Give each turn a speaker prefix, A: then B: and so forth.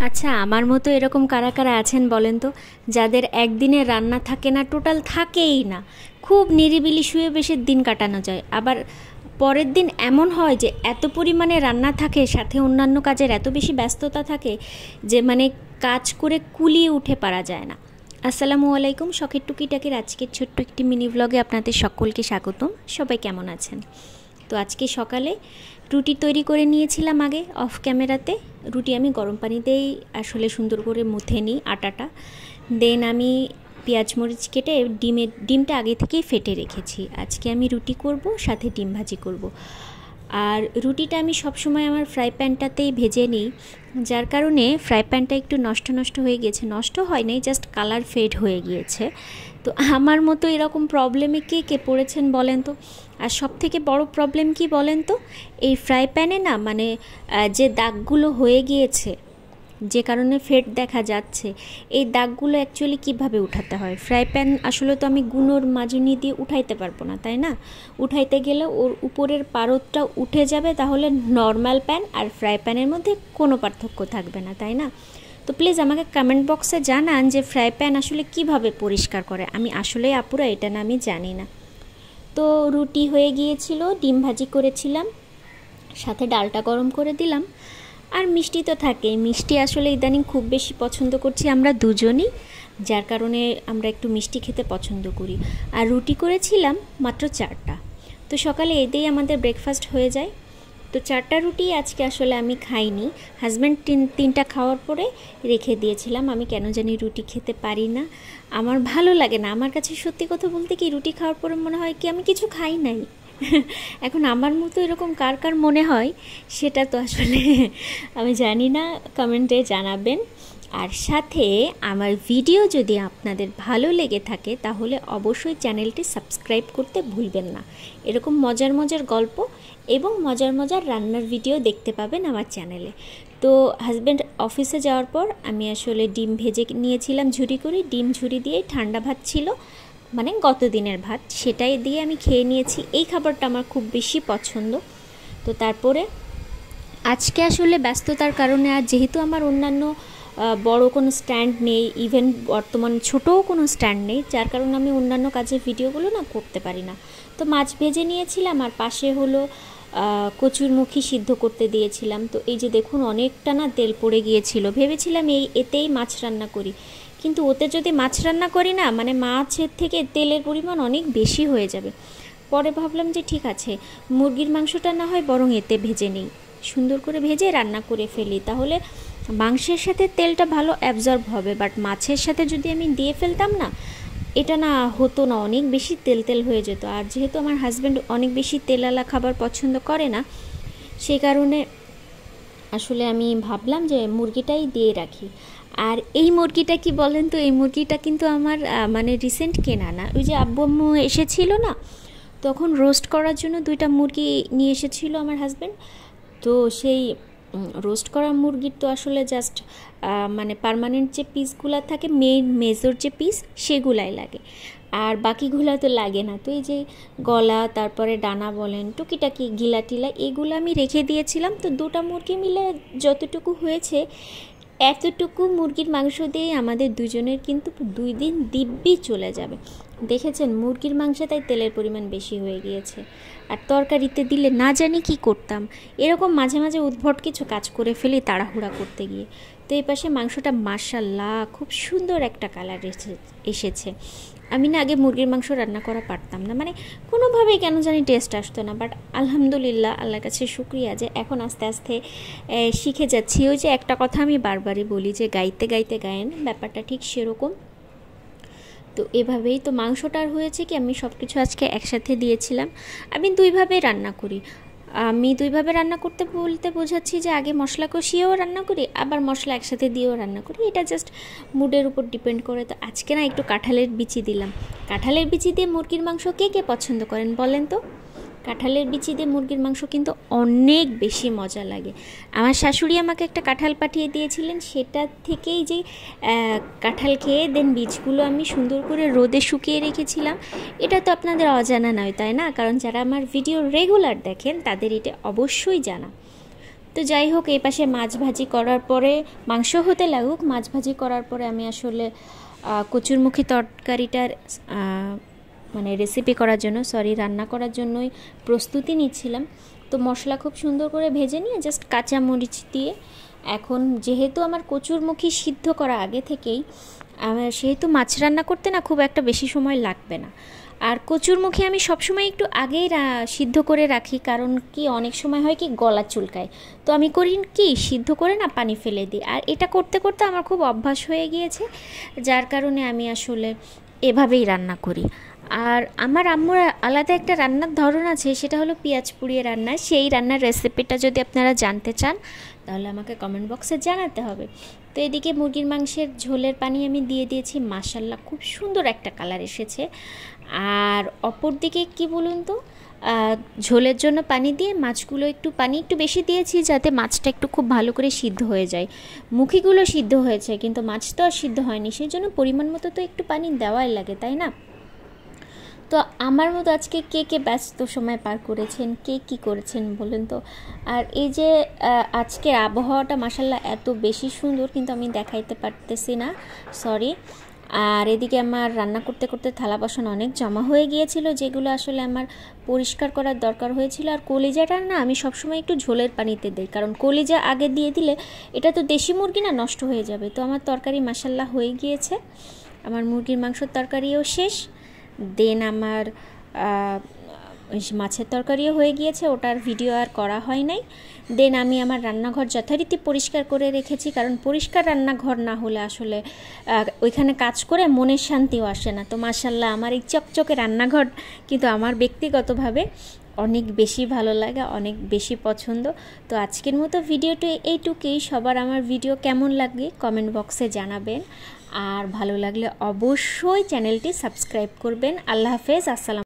A: আচ্ছা, আমার মতো এরকম কারা কারা আছেন বলেন তো, যাদের একদিনে রান্না থাকে না, টোটাল থাকেই না। খুব নিরিবিলি শুয়ে বেশি দিন কাটানো যায়, আবার পরের দিন এমন হয় যে এত পরিমাণে রান্না থাকে, সাথে অন্যান্য কাজের এত বেশি ব্যস্ততা থাকে যে কাজ করে কুলিয়ে উঠে পারা যায় না। আসসালামু আলাইকুম, শখের টুকিটাকির আজকের ছোট্ট একটি মিনি ব্লগে আপনাদের সকলকে স্বাগতম। সবাই কেমন আছেন? তো আজকে সকালে রুটি তৈরি করে নিয়েছিলাম আগে অফ ক্যামেরাতে। রুটি আমি গরম পানিতেই আসলে সুন্দর করে মুথে নিই আটাটা। দেন আমি পেঁয়াজ মরিচ কেটে ডিমটা আগে থেকেই ফেটে রেখেছি। আজকে আমি রুটি করব, সাথে ডিম ভাজি করব। আর রুটিটা আমি সবসময় আমার ফ্রাই প্যানটাতেই ভেজে নিই, যার কারণে ফ্রাই প্যানটা একটু নষ্ট নষ্ট হয়ে গেছে। নষ্ট হয় নাই, জাস্ট কালার ফেড হয়ে গিয়েছে। তো আমার মতো এরকম প্রবলেমে কে কে পড়েছেন বলেন তো? আর সবথেকে বড় প্রবলেম কি বলেন তো, এই ফ্রাই প্যানে না যে দাগগুলো হয়ে গিয়েছে, যে কারণে ফেট দেখা যাচ্ছে, এই দাগগুলো অ্যাকচুয়ালি কিভাবে উঠাতে হয়? ফ্রাই প্যান আসলে তো আমি গুঁড়োর মাজনি দিয়ে উঠাইতে পারবো না, তাই না? উঠাইতে গেলে ওর উপরের পারদটা উঠে যাবে, তাহলে নর্মাল প্যান আর ফ্রাই প্যানের মধ্যে কোনো পার্থক্য থাকবে না, তাই না? তো প্লিজ আমাকে কমেন্ট বক্সে জানান যে ফ্রাই প্যান আসলে কিভাবে পরিষ্কার করে। আমি আসলেই আপুরা এটা না, আমি জানি না। তো রুটি হয়ে গিয়েছিল, ডিম ভাজি করেছিলাম, সাথে ডালটা গরম করে দিলাম। আর মিষ্টি তো থাকেই, মিষ্টি আসলে ইদানিং খুব বেশি পছন্দ করছি আমরা দুজনই, যার কারণে আমরা একটু মিষ্টি খেতে পছন্দ করি। আর রুটি করেছিলাম মাত্র 4টা। তো সকালে এতেই আমাদের ব্রেকফাস্ট হয়ে যায়। তো 4টা রুটি আজকে আসলে আমি খাইনি, হাজব্যান্ড 3টা খাওয়ার পরে রেখে দিয়েছিলাম। আমি কেন জানি রুটি খেতে পারি না, আমার ভালো লাগে না। আমার কাছে সত্যি কথা বলতে কি, রুটি খাওয়ার পরে মনে হয় কি আমি কিছু খাই নাই। এখন আমার মতো এরকম কার কার মনে হয় সেটা তো আসলে আমি জানি না, কমেন্টে জানাবেন। আর সাথে আমার ভিডিও যদি আপনাদের ভালো লেগে থাকে তাহলে অবশ্যই চ্যানেলটি সাবস্ক্রাইব করতে ভুলবেন না। এরকম মজার মজার গল্প এবং মজার মজার রান্নার ভিডিও দেখতে পাবেন আমার চ্যানেলে। তো হাজব্যান্ড অফিসে যাওয়ার পর আমি আসলে ডিম ভেজে নিয়েছিলাম ঝুরি করে। ডিম ঝুরি দিয়ে ঠান্ডা ভাত ছিল, গত দিনের ভাত, সেটাই দিয়ে আমি খেয়ে নিয়েছি। এই খাবারটা আমার খুব বেশি পছন্দ। তো তারপরে আজকে আসলে ব্যস্ততার কারণে, আর যেহেতু আমার অন্যান্য বড় কোনো স্ট্যান্ড নেই, ইভেন বর্তমান ছোটও কোনো স্ট্যান্ড নেই, যার কারণে আমি অন্যান্য কাজের ভিডিওগুলো না করতে পারি না। তো মাছ ভেজে নিয়েছিলাম, আর পাশে হলো কচুরমুখী সিদ্ধ করতে দিয়েছিলাম। তো এই যে দেখুন, অনেকটা না তেল পড়ে গিয়েছিল। ভেবেছিলাম এতেই মাছ রান্না করি, কিন্তু ওতে যদি মাছ রান্না করি না, মাছের থেকে তেলের পরিমাণ অনেক বেশি হয়ে যাবে। পরে ভাবলাম যে ঠিক আছে, মুরগির মাংসটা না হয় বরং এতে ভেজে নেই, সুন্দর করে ভেজে রান্না করে ফেলি, তাহলে মাংসের সাথে তেলটা ভালো অ্যাবজর্ব হবে। বাট মাছের সাথে যদি আমি দিয়ে ফেলতাম না, এটা না হতো না, অনেক বেশি তেল তেল হয়ে যেত। আর যেহেতু আমার হাজব্যান্ড অনেক বেশি তেলালা খাবার পছন্দ করে না, সেই কারণে আসলে আমি ভাবলাম যে মুরগিটাই দিয়ে রাখি। আর এই মুরগিটা কি বলেন তো, এই মুরগিটা কিন্তু আমার রিসেন্ট কেনা না। ওই যে আব্বু আম্মু এসেছিল না, তখন রোস্ট করার জন্য 2টা মুরগি নিয়ে এসেছিল আমার হাজব্যান্ড। তো সেই রোস্ট করা মুরগির তো আসলে জাস্ট পার্মানেন্ট যে পিসগুলো থাকে, মেজর যে পিস, সেগুলাই লাগে, আর বাকিগুলো তো লাগে না। তো এই যে গলা, তারপরে ডানা বলেন, টুকিটাকি গিলা টিলা, এগুলো আমি রেখে দিয়েছিলাম। তো 2টা মুরগি মিলে যতটুকু হয়েছে, এতটুকু মুরগির মাংস দিয়ে আমাদের দুজনের কিন্তু 2 দিন দিব্যি চলে যাবে। দেখেছেন, মুরগির মাংসে তাই তেলের পরিমাণ বেশি হয়ে গিয়েছে। আর তরকারিতে দিলে না জানি কি করতাম, এরকম মাঝে মাঝে উদ্ভট কিছু কাজ করে ফেলি তাড়াহুড়া করতে গিয়ে। তো এই পাশে মাংসটা মাশাআল্লাহ খুব সুন্দর একটা কালার এসেছে। আমি না আগে মুরগির মাংস রান্না করা পারতাম না, কোনোভাবেই কেন জানি টেস্ট আসতো না। বাট আলহামদুলিল্লাহ, আল্লাহর কাছে শুকরিয়া যে এখন আস্তে আস্তে শিখে যাচ্ছি। ওই যে একটা কথা আমি বারবারই বলি যে গাইতে গাইতে গায়েন, ব্যাপারটা ঠিক সেরকম। তো এভাবেই তো মাংসটার হয়েছে কি, আমি সব কিছু আজকে একসাথে দিয়েছিলাম। আমি 2ভাবে রান্না করি। আমি 2ভাবে রান্না করতে বলতে বোঝাচ্ছি যে আগে মশলা কষিয়েও রান্না করি, আবার মশলা একসাথে দিয়েও রান্না করি। এটা জাস্ট মুডের উপর ডিপেন্ড করে। তো আজকে না একটু কাঁঠালের বিচি দিলাম। কাঁঠালের বিচি দিয়ে মুরগির মাংস কে কে পছন্দ করেন বলেন তো? কাঁঠালের বিচি দিয়ে মুরগির মাংস কিন্তু অনেক বেশি মজা লাগে। আমার শাশুড়ি আমাকে একটা কাঁঠাল পাঠিয়ে দিয়েছিলেন, সেটা থেকেই যে কাঁঠাল খেয়ে দেন বীজগুলো আমি সুন্দর করে রোদে শুকিয়ে রেখেছিলাম। এটা তো আপনাদের অজানা নয়, তাই না? কারণ যারা আমার ভিডিও রেগুলার দেখেন তাদের এটা অবশ্যই জানা। তো যাই হোক, এই পাশে মাছ ভাজি করার পরে মাংস হতে লাগুক, মাছ ভাজি করার পরে আমি আসলে কচুরমুখী তরকারিটার মানে রেসিপি করার জন্য রান্না করার জন্যই প্রস্তুতি নিচ্ছিলাম। তো মশলা খুব সুন্দর করে ভেজে নিয়ে জাস্ট কাঁচা মরিচ দিয়ে, এখন যেহেতু আমার কচুরমুখী সিদ্ধ করা আগে থেকেই, সেহেতু মাছ রান্না করতে না খুব একটা বেশি সময় লাগবে না। আর কচুরমুখী আমি সবসময় একটু আগেই সিদ্ধ করে রাখি, কারণ কি অনেক সময় হয় কি গলা চুলকায়, তো আমি করি কি সিদ্ধ করে না পানি ফেলে দিই। আর এটা করতে করতে আমার খুব অভ্যাস হয়ে গিয়েছে, যার কারণে আমি আসলে এভাবেই রান্না করি। আর আমার আম্মুর আলাদা একটা রান্নার ধরন আছে, সেটা হলো পেঁয়াজ পুড়িয়ে রান্না। সেই রান্নার রেসিপিটা যদি আপনারা জানতে চান তাহলে আমাকে কমেন্ট বক্সে জানাতে হবে। তো এদিকে মুরগির মাংসের ঝোলের পানি আমি দিয়ে দিয়েছি, মাশাল্লাহ খুব সুন্দর একটা কালার এসেছে। আর অপর দিকে কি বলুন তো, ঝোলের জন্য পানি দিয়ে মাছগুলো পানি একটু বেশি দিয়েছি, যাতে মাছটা একটু খুব ভালো করে সিদ্ধ হয়ে যায়। মুখিগুলো সিদ্ধ হয়েছে কিন্তু মাছ তো আর সিদ্ধ হয়নি, সেই জন্য পরিমাণ মতো তো একটু পানি দেওয়াই লাগে, তাই না? তো আমার মতো আজকে কে কে ব্যস্ত সময় পার করেছেন, কে কী করেছেন বলেন তো। আর এই যে আজকের আবহাওয়াটা মাশাল্লাহ এত বেশি সুন্দর, কিন্তু আমি দেখাইতে পারতেছি না, সরি। আর এদিকে আমার রান্না করতে করতে থালা বাসন অনেক জমা হয়ে গিয়েছিল, যেগুলো আসলে আমার পরিষ্কার করার দরকার হয়েছিল। আর কলিজাটা না আমি সবসময় একটু ঝোলের পানিতে দিই, কারণ কলিজা আগে দিয়ে দিলে এটা তো দেশি মুরগি না, নষ্ট হয়ে যাবে। তো আমার তরকারি মাশাল্লাহ হয়ে গিয়েছে, আমার মুরগির মাংসের তরকারিও শেষ, দেন আমার মাছের তরকারিও হয়ে গিয়েছে, ওটার ভিডিও আর করা হয় নাই। দেন আমি আমার রান্নাঘর যথারীতি পরিষ্কার করে রেখেছি, কারণ পরিষ্কার রান্নাঘর না হলে আসলে ওইখানে কাজ করে মনের শান্তিও আসে না। তো মাশাল্লাহ আমার এই চকচকে রান্নাঘর কিন্তু আমার ব্যক্তিগতভাবে অনেক বেশি ভালো লাগে, অনেক বেশি পছন্দ। তো আজকের মতো ভিডিওটা এইটুকুই। সবার আমার ভিডিও কেমন লাগে কমেন্ট বক্সে জানাবেন, আর ভালো লাগলে অবশ্যই চ্যানেলটি সাবস্ক্রাইব করবেন। আল্লাহ হাফেজ, আসসালাম।